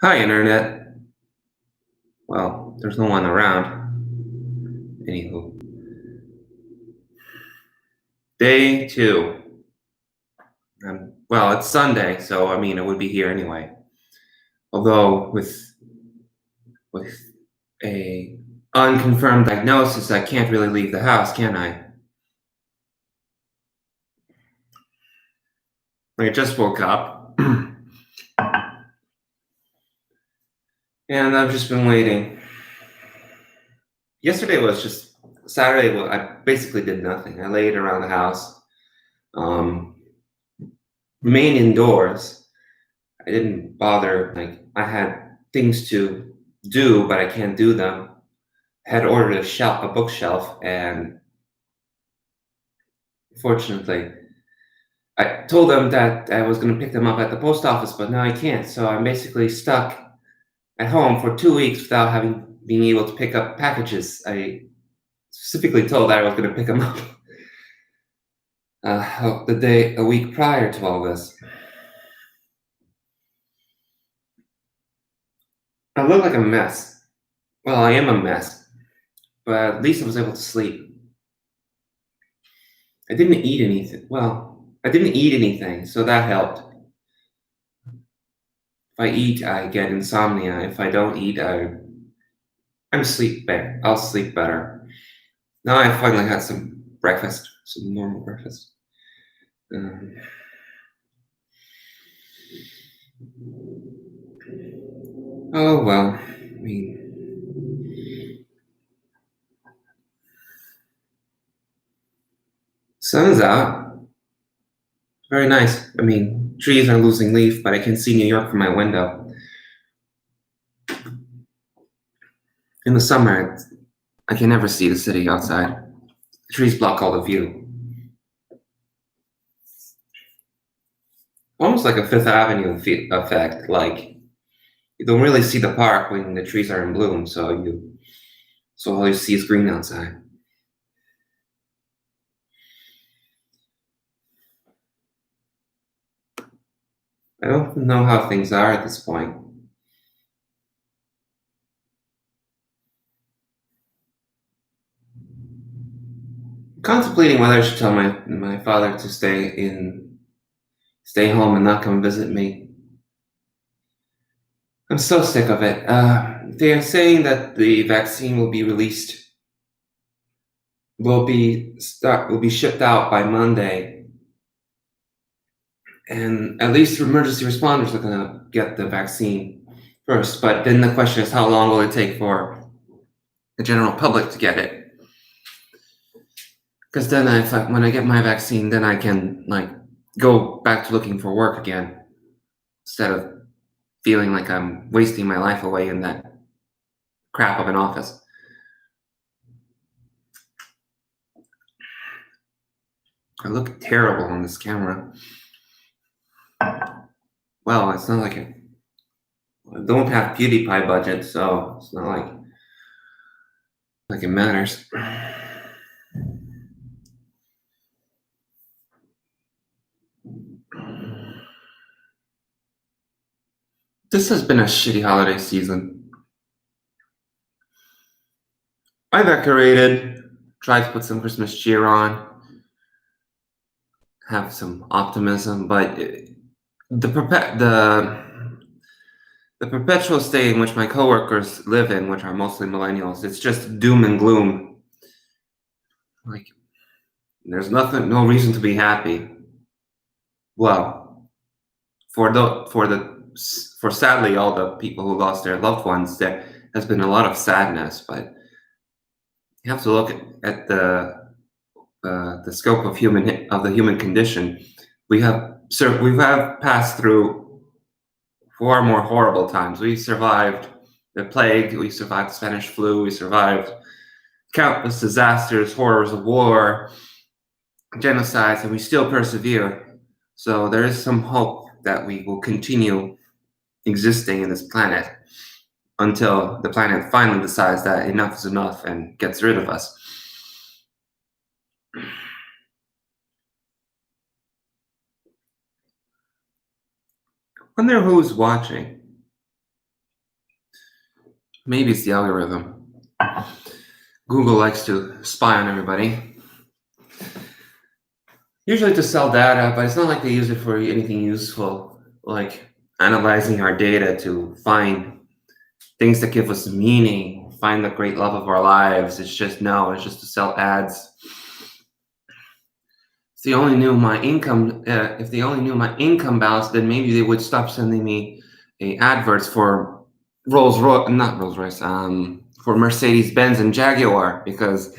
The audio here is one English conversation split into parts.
Hi, Internet. Well, there's no one around. Anywho, day two. Well, it's Sunday, so I mean, it would be here anyway. Although with a unconfirmed diagnosis, I can't really leave the house, can I? I just woke up, and I've just been waiting. Yesterday was just Saturday. I basically did nothing. I laid around the house, um, remained indoors. I didn't bother. Like I had things to do, but I can't do them. I had ordered a bookshelf, and fortunately, I told them that I was going to pick them up at the post office, but now I can't. So I'm basically stuck at home for 2 weeks without being able to pick up packages. I specifically told that I was going to pick them up a week prior to all this. I look like a mess. Well, I am a mess, but at least I was able to sleep. I didn't eat anything. Well, I didn't eat anything, so that helped. If I eat, I get insomnia. If I don't eat, I'm sleep better. I'll sleep better. Now I finally had some breakfast, some normal breakfast. Um, oh well. I mean, sun's out. Very nice. I mean, trees are losing leaf, but I can see New York from my window. In the summer, I can never see the city outside. The trees block all the view. Almost like a Fifth Avenue effect. Like you don't really see the park when the trees are in bloom, so all you see is green outside. I don't know how things are at this point. Contemplating whether I should tell my father to stay home and not come visit me. I'm so sick of it. They are saying that the vaccine will be shipped out by Monday, and at least emergency responders are gonna get the vaccine first. But then the question is, how long will it take for the general public to get it? Because then, when I get my vaccine, then I can go back to looking for work again instead of feeling like I'm wasting my life away in that crap of an office. I look terrible on this camera. Well, it's not like I don't have PewDiePie budget, so it's not like it matters. This has been a shitty holiday season. I decorated, tried to put some Christmas cheer on, have some optimism, but the perpe- the perpetual state in which my coworkers live in, which are mostly millennials, it's just doom and gloom. Like there's no reason to be happy. Well, for sadly all the people who lost their loved ones, there has been a lot of sadness. But you have to look at the scope of the human condition. We have passed through far more horrible times. We survived the plague. We survived the Spanish flu. We survived countless disasters, horrors of war, genocides, and we still persevere. So there is some hope that we will continue existing in this planet until the planet finally decides that enough is enough and gets rid of us. Wonder who's watching. Maybe it's the algorithm. Google likes to spy on everybody. Usually to sell data, but it's not like they use it for anything useful, like analyzing our data to find things that give us meaning, find the great love of our lives. It's just to sell ads. If they only knew my income, balance, then maybe they would stop sending me adverts for not Rolls Royce, for Mercedes Benz and Jaguar, because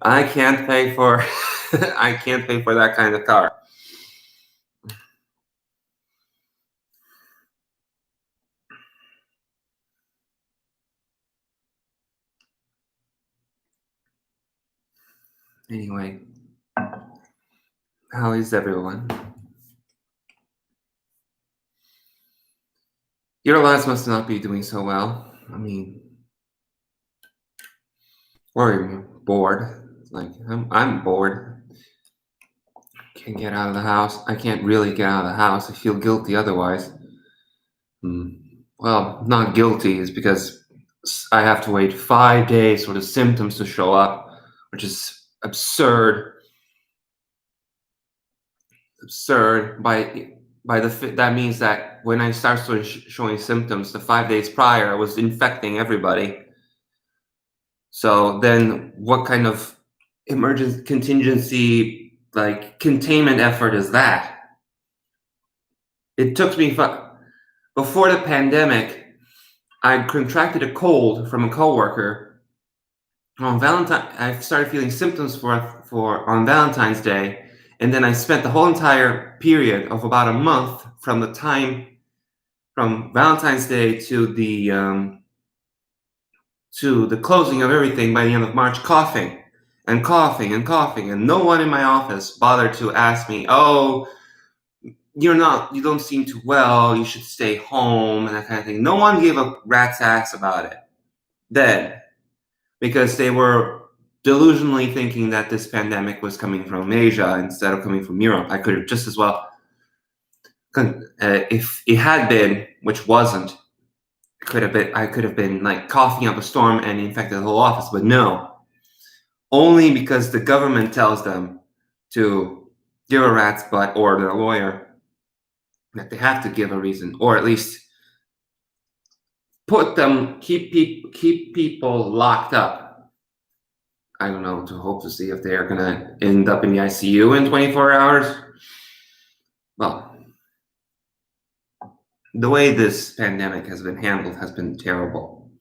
I can't pay for I can't pay for that kind of car. Anyway, how is everyone? Your lives must not be doing so well. I mean, or bored. Like I'm bored. Can't get out of the house. I can't really get out of the house. I feel guilty otherwise. Well, not guilty is because I have to wait 5 days for the symptoms to show up, which is absurd. Absurd. That means that when I start showing symptoms, the 5 days prior, I was infecting everybody. So then, what kind of emergency contingency containment effort is that? It took me before the pandemic. I contracted a cold from a coworker on Valentine. I started feeling symptoms for on Valentine's Day, and then I spent the whole entire period of about a month from Valentine's Day to the closing of everything by the end of March, coughing and coughing and coughing, and no one in my office bothered to ask me, "Oh, you don't seem too well. You should stay home," and that kind of thing. No one gave a rat's ass about it then, because they were delusionally thinking that this pandemic was coming from Asia instead of coming from Europe. I could have just as well, if it had been, which wasn't, I could have been like coughing up a storm and infected the whole office. But no, only because the government tells them to give a rat's butt, or their lawyer, that they have to give a reason, or at least keep people locked up. I don't know, to hope to see if they are going to end up in the ICU in 24 hours. Well, the way this pandemic has been handled has been terrible.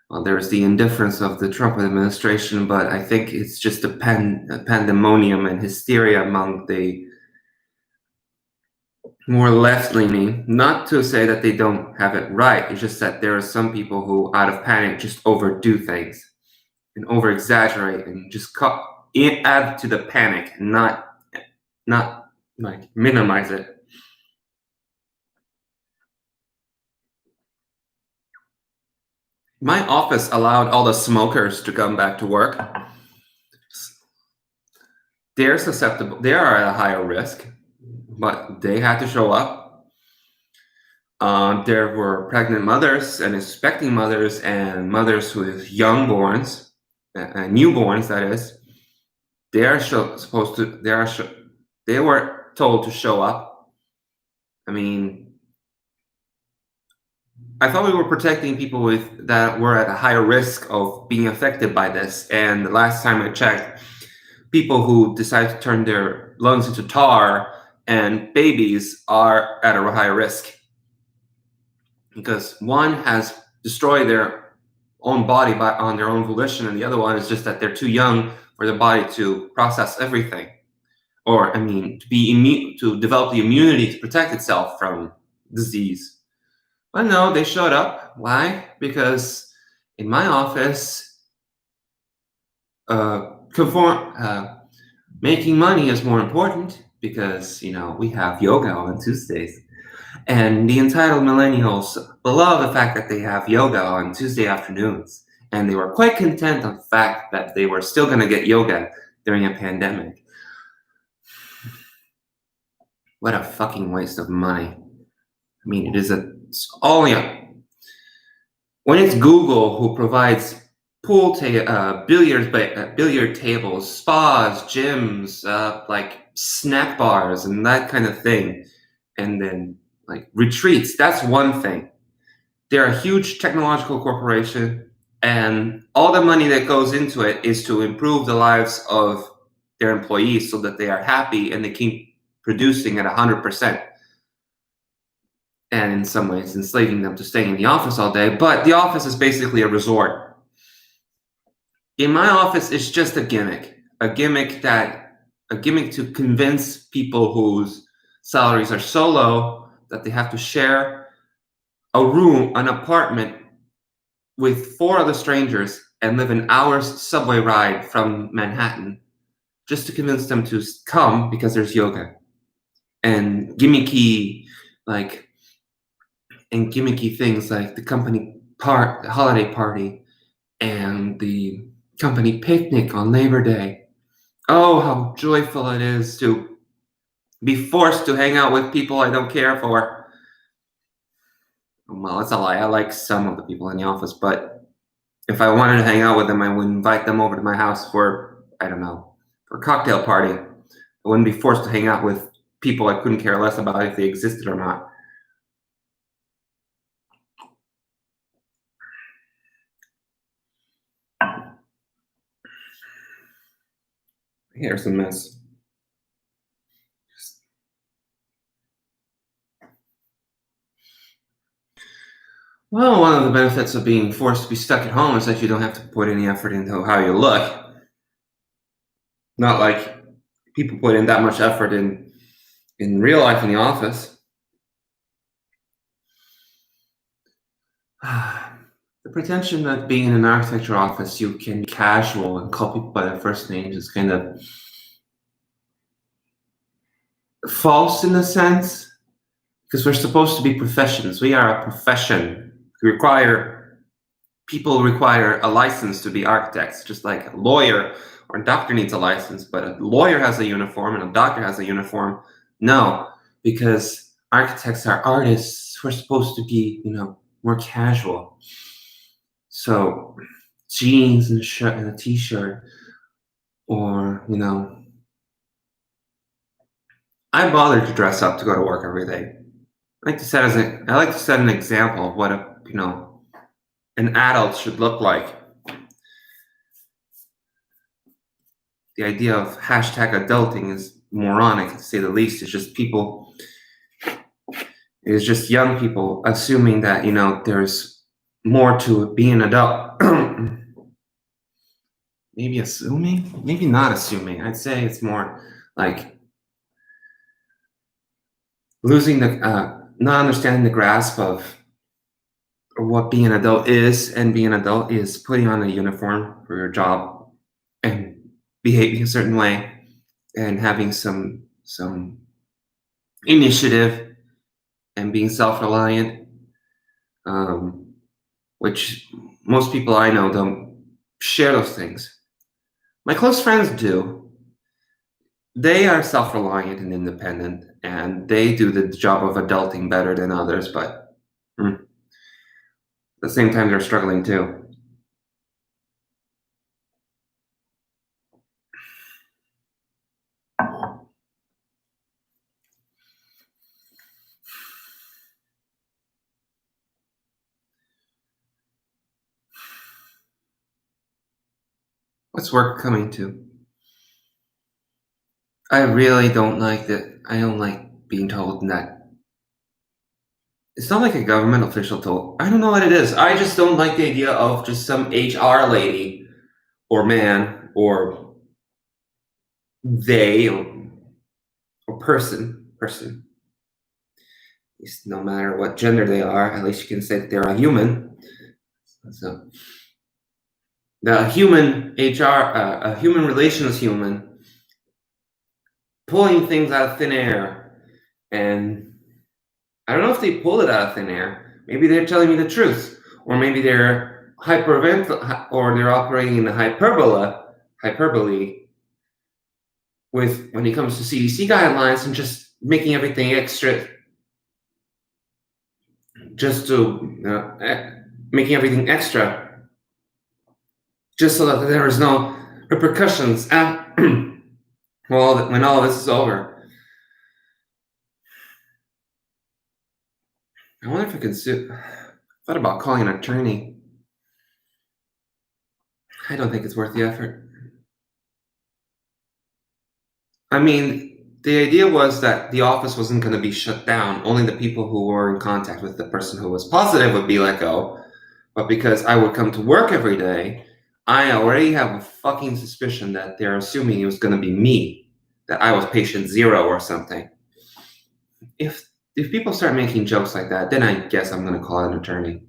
Well, there's the indifference of the Trump administration, but I think it's just a pandemonium and hysteria among the more left-leaning. Not to say that they don't have it right, it's just that there are some people who, out of panic, just overdo things and over-exaggerate and just add to the panic, not like minimize it. My office allowed all the smokers to come back to work. They're susceptible. They are at a higher risk, but they had to show up. There were pregnant mothers and expecting mothers and mothers with youngborns, newborns, that is. They are supposed to. They were told to show up. I mean, I thought we were protecting people that were at a higher risk of being affected by this. And the last time I checked, people who decide to turn their lungs into tar and babies are at a higher risk, because one has destroyed their own body on their own volition, and the other one is just that they're too young for the body to process everything, or to develop the immunity to protect itself from disease. But no, they showed up. Why? Because in my office, making money is more important, because we have yoga on Tuesdays, and the entitled millennials love the fact that they have yoga on Tuesday afternoons, and they were quite content on the fact that they were still going to get yoga during a pandemic. What a fucking waste of money. I mean, it's only when it's Google who provides billiard tables, spas, gyms, like snack bars and that kind of thing, and then like retreats, that's one thing. They're a huge technological corporation, and all the money that goes into it is to improve the lives of their employees so that they are happy and they keep producing at 100%. And in some ways enslaving them to staying in the office all day. But the office is basically a resort. In my office, it's just a gimmick to convince people whose salaries are so low that they have to share a room, an apartment with 4 other strangers and live an hour's subway ride from Manhattan just to convince them to come because there's yoga and gimmicky things like the company the holiday party and the company picnic on Labor Day. Oh, how joyful it is to be forced to hang out with people I don't care for. Well, that's a lie. I like some of the people in the office, but if I wanted to hang out with them, I would invite them over to my house for, I don't know, for a cocktail party. I wouldn't be forced to hang out with people I couldn't care less about if they existed or not. Here's a mess. Well, one of the benefits of being forced to be stuck at home is that you don't have to put any effort into how you look. Not like people put in that much effort in real life in the office. The pretension that being in an architecture office you can be casual and call people by their first names is kind of false in a sense, because we're supposed to be professions. We are a profession. People require a license to be architects, just like a lawyer or a doctor needs a license, but a lawyer has a uniform and a doctor has a uniform. No, because architects are artists. We're supposed to be, more casual. So jeans and a shirt and a t-shirt, or, I bother to dress up to go to work every day. I like to set an example of what an adult should look like. The idea of #adulting is moronic, to say the least. It's just young people assuming that, there's more to being an adult. Maybe assuming, maybe not assuming. I'd say it's more like losing not understanding the grasp of what being an adult is, and being an adult is putting on a uniform for your job and behaving a certain way and having some initiative and being self-reliant, which most people I know don't share those things. My close friends do. They are self-reliant and independent, and they do the job of adulting better than others, but at the same time, they're struggling too. What's work coming to? I really don't like that. I don't like being told that. It's not like a government official told. I don't know what it is. I just don't like the idea of just some HR lady or man or they or person. At least no matter what gender they are, at least you can say that they're a human. So the human HR, a human relations human, pulling things out of thin air, and I don't know if they pull it out of thin air. Maybe they're telling me the truth, or maybe they're or they're operating in the hyperbole with when it comes to CDC guidelines and just making everything extra, just to making everything extra, just so that there is no repercussions when all this is over. I wonder if I can sue. Thought about calling an attorney. I don't think it's worth the effort. I mean, the idea was that the office wasn't going to be shut down. Only the people who were in contact with the person who was positive would be let go. But because I would come to work every day, I already have a fucking suspicion that they're assuming it was going to be me, that I was patient zero or something. If people start making jokes like that, then I guess I'm going to call an attorney.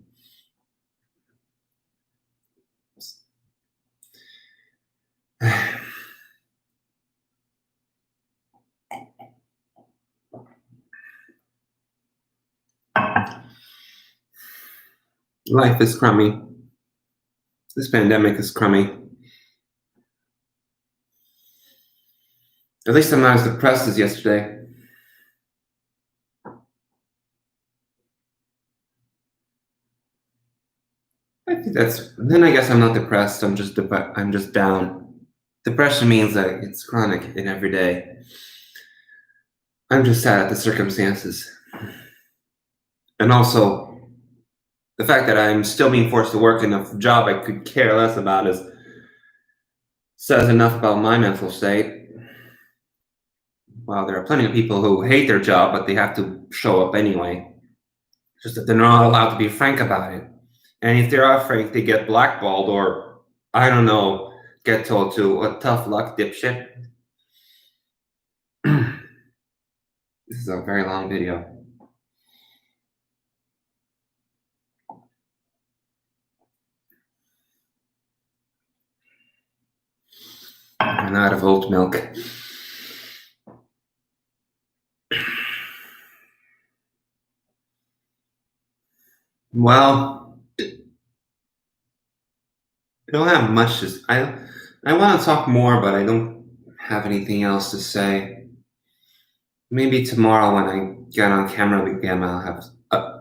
Life is crummy. This pandemic is crummy. At least I'm not as depressed as yesterday. I think then I guess I'm not depressed. I'm just down. Depression means that it's chronic and every day. I'm just sad at the circumstances. And also the fact that I'm still being forced to work in a job I could care less about says enough about my mental state. Well, there are plenty of people who hate their job, but they have to show up anyway. Just that they're not allowed to be frank about it. And if they are frank, they get blackballed or, I don't know, get told to a tough luck, dipshit. This is a very long video. I'm out of oat milk. Well, I don't have much to. I want to talk more, but I don't have anything else to say. Maybe tomorrow when I get on camera again, I'll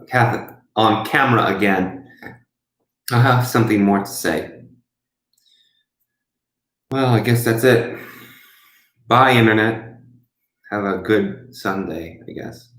have it on camera again. I'll have something more to say. Well, I guess that's it. Bye, Internet. Have a good Sunday, I guess.